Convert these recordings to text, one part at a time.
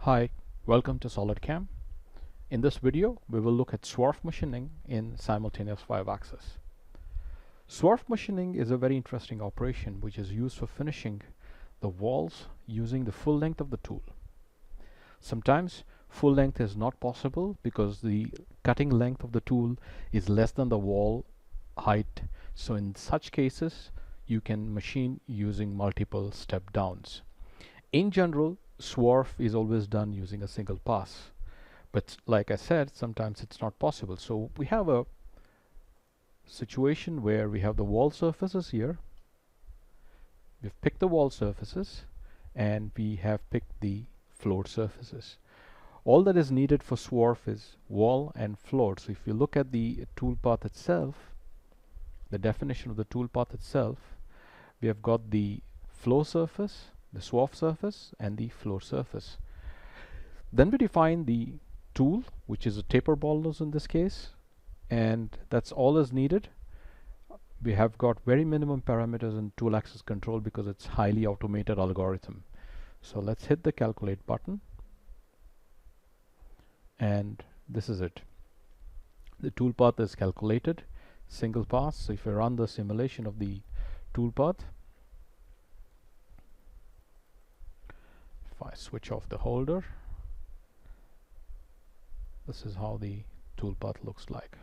Hi, welcome to SolidCam. In this video, we will look at SWARF machining in simultaneous 5-axis. SWARF machining is a very interesting operation which is used for finishing the walls using the full length of the tool. Sometimes full length is not possible because the cutting length of the tool is less than the wall height. So in such cases, you can machine using multiple step downs. In general, SWARF is always done using a single pass, but like I said, sometimes it's not possible. So we have a situation where we have the wall surfaces here. We've picked the wall surfaces and we have picked the floor surfaces. All that is needed for SWARF is wall and floor. So if you look at the toolpath itself, the definition of the toolpath itself, we have got the floor surface, the SWARF surface, and the floor surface. Then we define the tool, which is a taper ball nose in this case, and that's all is needed. We have got very minimum parameters in tool axis control because it's highly automated algorithm. So let's hit the calculate button, and this is it. The toolpath is calculated, single pass. So if I run the simulation of the toolpath, if I switch off the holder, this is how the toolpath looks like.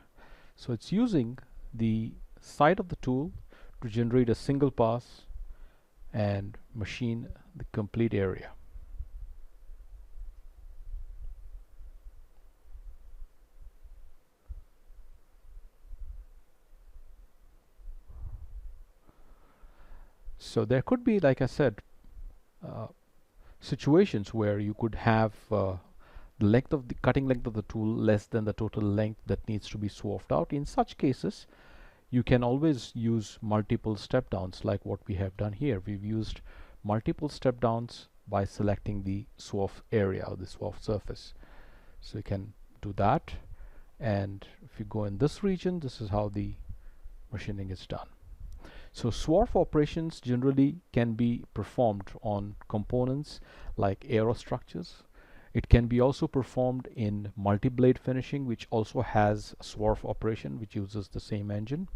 So it's using the side of the tool to generate a single pass and machine the complete area. So there could be, like I said, situations where you could have the length of the cutting length of the tool less than the total length that needs to be swapped out. In such cases, you can always use multiple step downs like what we have done here. We've used multiple step downs by selecting the SWARF area or the SWARF surface. So you can do that, and if you go in this region, this is how the machining is done. So SWARF operations generally can be performed on components like aerostructures. It can be also performed in multi-blade finishing, which also has a SWARF operation which uses the same engine.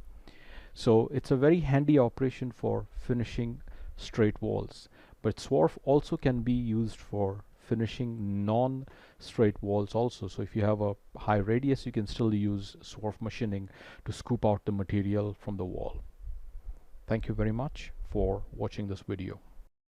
So it's a very handy operation for finishing straight walls. But SWARF also can be used for finishing non-straight walls also. So if you have a high radius, you can still use SWARF machining to scoop out the material from the wall. Thank you very much for watching this video.